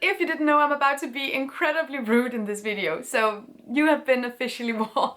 if you didn't know, I'm about to be incredibly rude in this video, so you have been officially warned.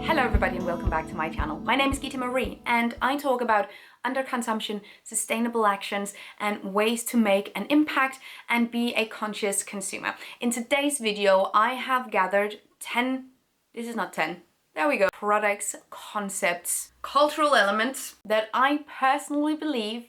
Hello everybody and welcome back to my channel. My name is Gita Marie and I talk about underconsumption, sustainable actions and ways to make an impact and be a conscious consumer. In today's video I have gathered 10, this is not 10, there we go, products, concepts, cultural elements that I personally believe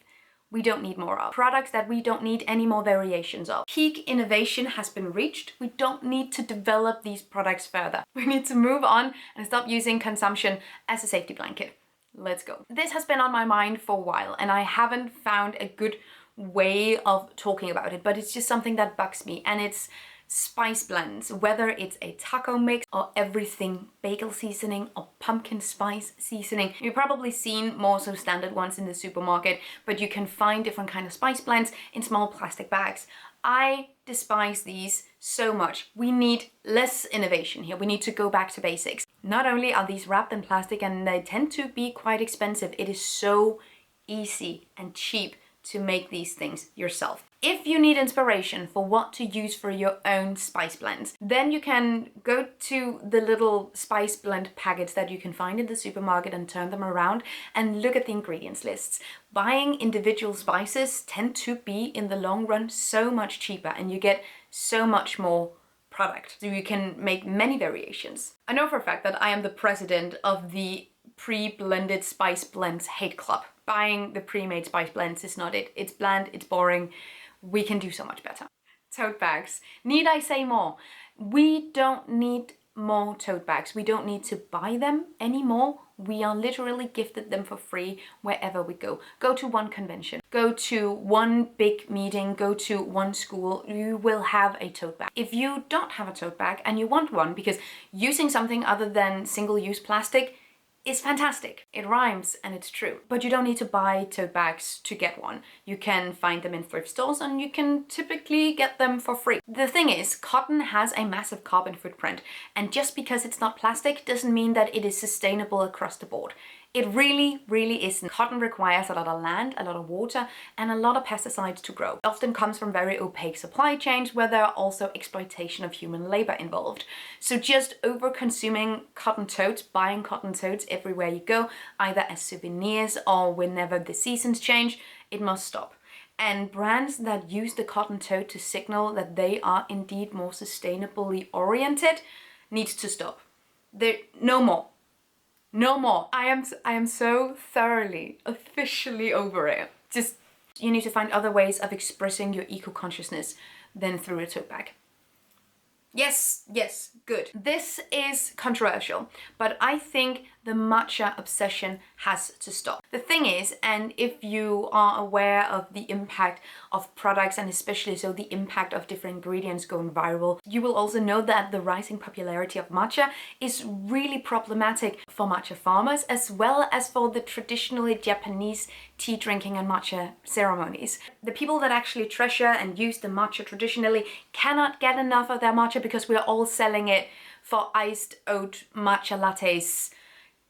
we don't need more of. Products that we don't need any more variations of. Peak innovation has been reached. We don't need to develop these products further. We need to move on and stop using consumption as a safety blanket. Let's go. This has been on my mind for a while and I haven't found a good way of talking about it, but it's just something that bugs me, and it's spice blends, whether it's a taco mix or everything bagel seasoning or pumpkin spice seasoning. You've probably seen more so standard ones in the supermarket, but you can find different kind of spice blends in small plastic bags. I despise these so much. We need less innovation here. We need to go back to basics. Not only are these wrapped in plastic and they tend to be quite expensive, it is so easy and cheap to make these things yourself. If you need inspiration for what to use for your own spice blends, then you can go to the little spice blend packets that you can find in the supermarket and turn them around and look at the ingredients lists. Buying individual spices tend to be in the long run so much cheaper and you get so much more product. So you can make many variations. I know for a fact that I am the president of the pre-blended spice blends hate club. Buying the pre-made spice blends is not it. It's bland, it's boring. We can do so much better. Tote bags. Need I say more? We don't need more tote bags. We don't need to buy them anymore. We are literally gifted them for free wherever we go. Go to one convention, go to one big meeting, go to one school, you will have a tote bag. If you don't have a tote bag and you want one, because using something other than single-use plastic is fantastic. It rhymes and it's true. But you don't need to buy tote bags to get one. You can find them in thrift stores and you can typically get them for free. The thing is, cotton has a massive carbon footprint, and just because it's not plastic doesn't mean that it is sustainable across the board. It really, really isn't. Cotton requires a lot of land, a lot of water, and a lot of pesticides to grow. It often comes from very opaque supply chains where there are also exploitation of human labor involved. So just over-consuming cotton totes, buying cotton totes everywhere you go, either as souvenirs or whenever the seasons change, it must stop. And brands that use the cotton tote to signal that they are indeed more sustainably oriented needs to stop. No more. No more. I am so thoroughly, officially over it. Just, you need to find other ways of expressing your eco-consciousness than through a tote bag. Yes, yes, good. This is controversial, but I think the matcha obsession has to stop. The thing is, and if you are aware of the impact of products and especially so the impact of different ingredients going viral, you will also know that the rising popularity of matcha is really problematic for matcha farmers as well as for the traditionally Japanese tea drinking and matcha ceremonies. The people that actually treasure and use the matcha traditionally cannot get enough of their matcha because we are all selling it for iced oat matcha lattes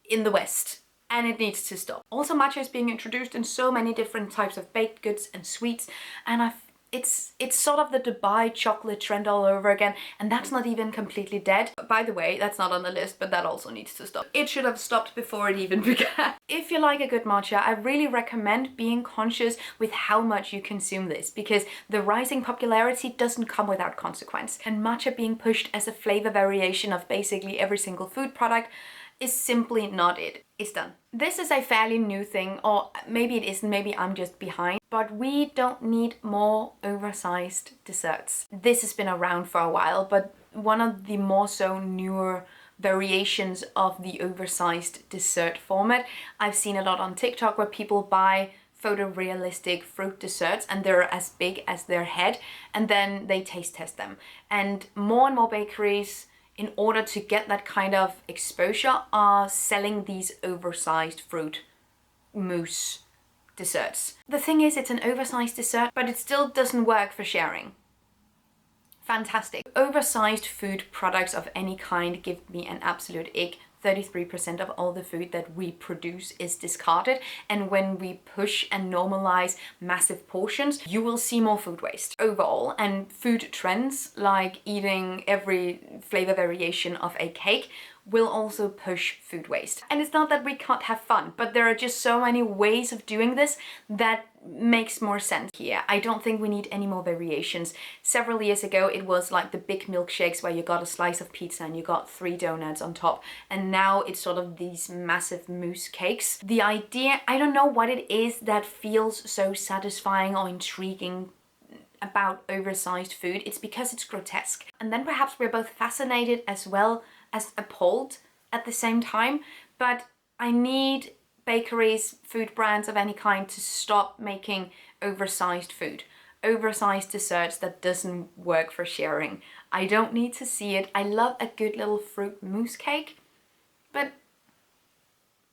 in the West, and it needs to stop. Also, matcha is being introduced in so many different types of baked goods and sweets, and it's sort of the Dubai chocolate trend all over again, and that's not even completely dead. By the way, that's not on the list, but that also needs to stop. It should have stopped before it even began. If you like a good matcha, I really recommend being conscious with how much you consume this, because the rising popularity doesn't come without consequence, and matcha being pushed as a flavor variation of basically every single food product is simply not it. It's done. This is a fairly new thing, or maybe it isn't, maybe I'm just behind, but we don't need more oversized desserts. This has been around for a while, but one of the more so newer variations of the oversized dessert format I've seen a lot on TikTok, where people buy photorealistic fruit desserts and they're as big as their head, and then they taste test them. And more bakeries, in order to get that kind of exposure, are selling these oversized fruit mousse desserts. The thing is, it's an oversized dessert, but it still doesn't work for sharing. Fantastic. Oversized food products of any kind give me an absolute ick. 33% of all the food that we produce is discarded, and when we push and normalize massive portions, you will see more food waste overall. And food trends like eating every flavor variation of a cake will also push food waste. And it's not that we can't have fun, but there are just so many ways of doing this that makes more sense here. I don't think we need any more variations. Several years ago, it was like the big milkshakes where you got a slice of pizza and you got 3 donuts on top. And now it's sort of these massive mousse cakes. The idea, I don't know what it is that feels so satisfying or intriguing about oversized food. It's because it's grotesque. And then perhaps we're both fascinated as well as appalled at the same time. But I need bakeries, food brands of any kind to stop making oversized food, oversized desserts that doesn't work for sharing. I don't need to see it. I love a good little fruit mousse cake, but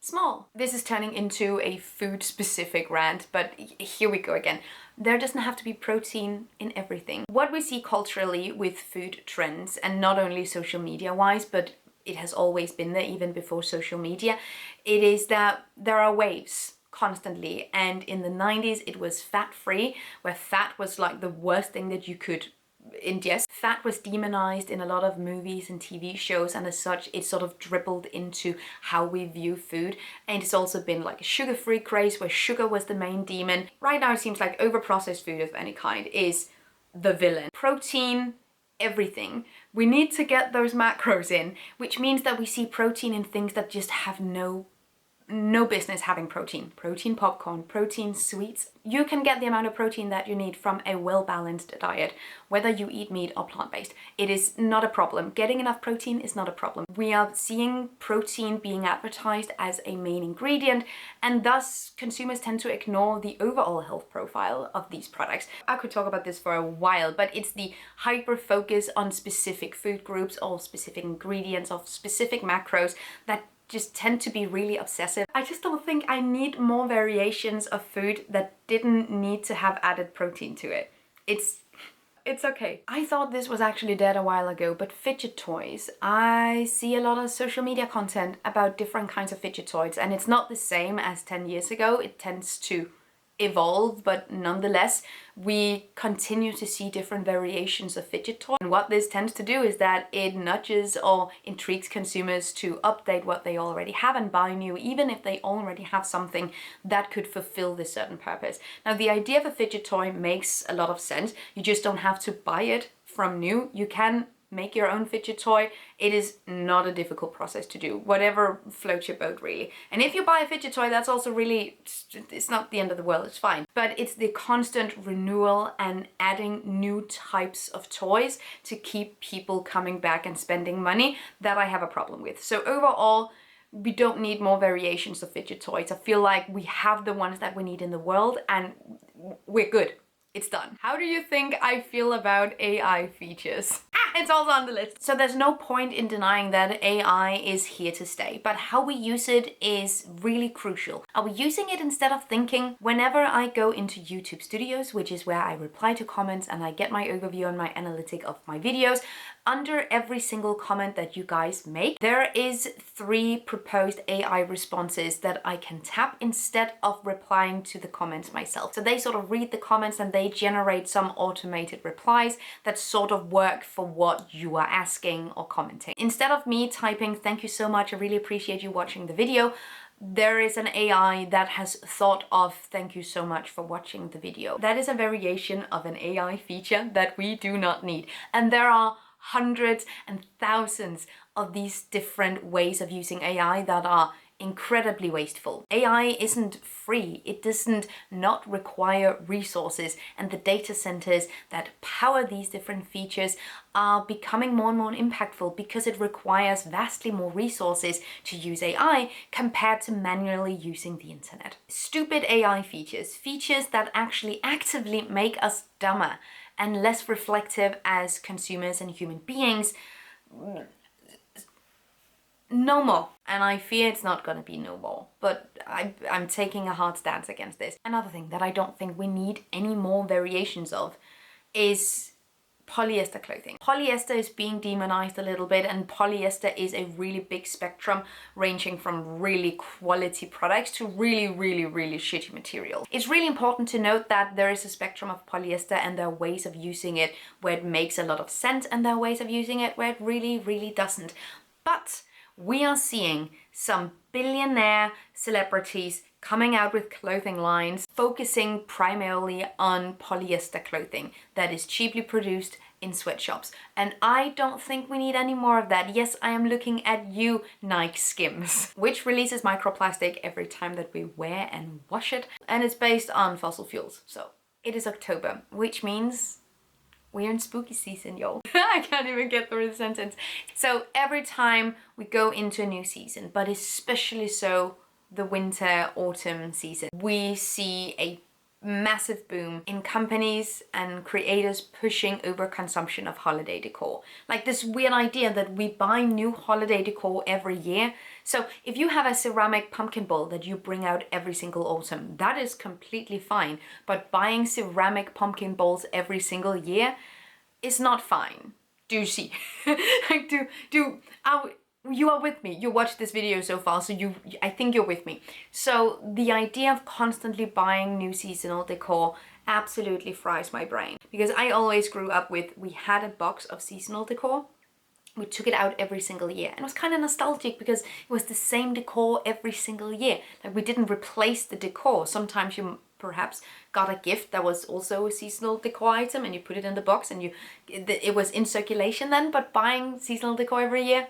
small. This is turning into a food specific rant, but here we go again. There doesn't have to be protein in everything. What we see culturally with food trends, and not only social media wise, but it has always been there even before social media, it is that there are waves constantly. And in the 90s, it was fat free, where fat was like the worst thing that you could ingest. Fat was demonized in a lot of movies and TV shows, and as such it sort of dribbled into how we view food. And it's also been like a sugar-free craze where sugar was the main demon. Right now it seems like overprocessed food of any kind is the villain. Protein, everything. We need to get those macros in, which means that we see protein in things that just have no business having protein. Protein popcorn, protein sweets. You can get the amount of protein that you need from a well-balanced diet, whether you eat meat or plant-based. It is not a problem. Getting enough protein is not a problem. We are seeing protein being advertised as a main ingredient, and thus consumers tend to ignore the overall health profile of these products. I could talk about this for a while, but it's the hyper focus on specific food groups or specific ingredients or specific macros that just tend to be really obsessive. I just don't think I need more variations of food that didn't need to have added protein to it. It's okay. I thought this was actually dead a while ago, but fidget toys. I see a lot of social media content about different kinds of fidget toys, and it's not the same as 10 years ago. It tends to evolve, but nonetheless we continue to see different variations of fidget toys. And what this tends to do is that it nudges or intrigues consumers to update what they already have and buy new, even if they already have something that could fulfill this certain purpose. Now, the idea of a fidget toy makes a lot of sense. You just don't have to buy it from new. You can make your own fidget toy. It is not a difficult process to do, whatever floats your boat really. And if you buy a fidget toy, that's also really, it's not the end of the world, it's fine. But it's the constant renewal and adding new types of toys to keep people coming back and spending money that I have a problem with. So overall, we don't need more variations of fidget toys. I feel like we have the ones that we need in the world and we're good. It's done. How do you think I feel about AI features? It's also on the list. So there's no point in denying that AI is here to stay, but how we use it is really crucial. Are we using it instead of thinking? Whenever I go into YouTube Studios, which is where I reply to comments and I get my overview and my analytic of my videos, under every single comment that you guys make, there is 3 proposed AI responses that I can tap instead of replying to the comments myself. So they sort of read the comments and they generate some automated replies that sort of work for what you are asking or commenting. Instead of me typing, "Thank you so much, I really appreciate you watching the video," there is an AI that has thought of "Thank you so much for watching the video." That is a variation of an AI feature that we do not need. And there are hundreds and thousands of these different ways of using AI that are incredibly wasteful. AI isn't free. It doesn't not require resources, and the data centers that power these different features are becoming more and more impactful because it requires vastly more resources to use AI compared to manually using the internet. Stupid AI features, features that actually actively make us dumber and less reflective as consumers and human beings, no more. And I fear it's not gonna be no more, but I'm taking a hard stance against this. Another thing that I don't think we need any more variations of is polyester clothing. Polyester is being demonized a little bit, and polyester is a really big spectrum ranging from really quality products to really shitty material. It's really important to note that there is a spectrum of polyester, and there are ways of using it where it makes a lot of sense, and there are ways of using it where it really doesn't. But we are seeing some billionaire celebrities coming out with clothing lines focusing primarily on polyester clothing that is cheaply produced in sweatshops. And I don't think we need any more of that. Yes, I am looking at you, Nike Skims, which releases microplastic every time that we wear and wash it. And it's based on fossil fuels. So it is October, which means we're in spooky season, y'all. I can't even get through the sentence. So every time we go into a new season, but especially so the winter, autumn season, we see a massive boom in companies and creators pushing overconsumption of holiday decor. Like this weird idea that we buy new holiday decor every year. So if you have a ceramic pumpkin bowl that you bring out every single autumn, that is completely fine. But buying ceramic pumpkin bowls every single year is not fine. Do you see? Like, you are with me. You watched this video so far, so I think you're with me. So the idea of constantly buying new seasonal decor absolutely fries my brain. Because I always grew up with, we had a box of seasonal decor. We took it out every single year. And it was kind of nostalgic because it was the same decor every single year. Like, we didn't replace the decor. Sometimes you perhaps got a gift that was also a seasonal decor item and you put it in the box and it was in circulation then, but buying seasonal decor every year?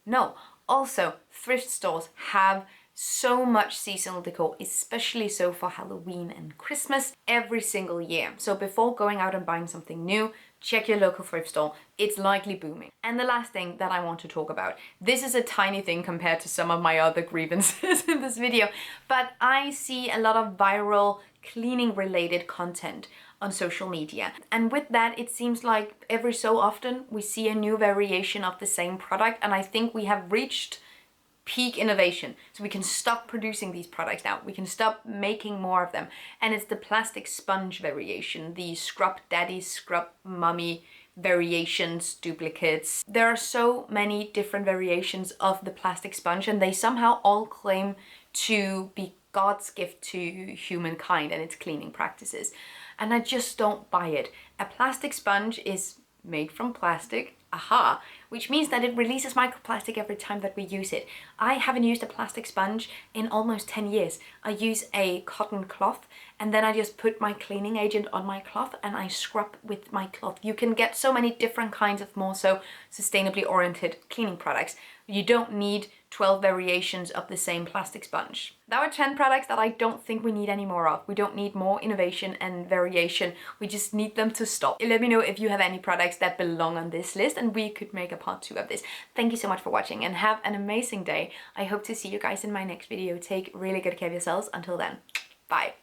No. Also, thrift stores have so much seasonal decor, especially so for Halloween and Christmas, every single year. So before going out and buying something new, check your local thrift store. It's likely booming. And the last thing that I want to talk about, this is a tiny thing compared to some of my other grievances in this video, but I see a lot of viral cleaning related content on social media. And with that, it seems like every so often we see a new variation of the same product, and I think we have reached peak innovation. So we can stop producing these products now. We can stop making more of them. And it's the plastic sponge variation, the scrub daddy, scrub mummy variations, duplicates. There are so many different variations of the plastic sponge, and they somehow all claim to be God's gift to humankind and its cleaning practices. And I just don't buy it. A plastic sponge is made from plastic, aha, which means that it releases microplastic every time that we use it. I haven't used a plastic sponge in almost 10 years. I use a cotton cloth, and then I just put my cleaning agent on my cloth and I scrub with my cloth. You can get so many different kinds of more so sustainably oriented cleaning products. You don't need 12 variations of the same plastic sponge. There are 10 products that I don't think we need any more of. We don't need more innovation and variation. We just need them to stop. Let me know if you have any products that belong on this list, and we could make a part 2 of this. Thank you so much for watching and have an amazing day. I hope to see you guys in my next video. Take really good care of yourselves. Until then, bye.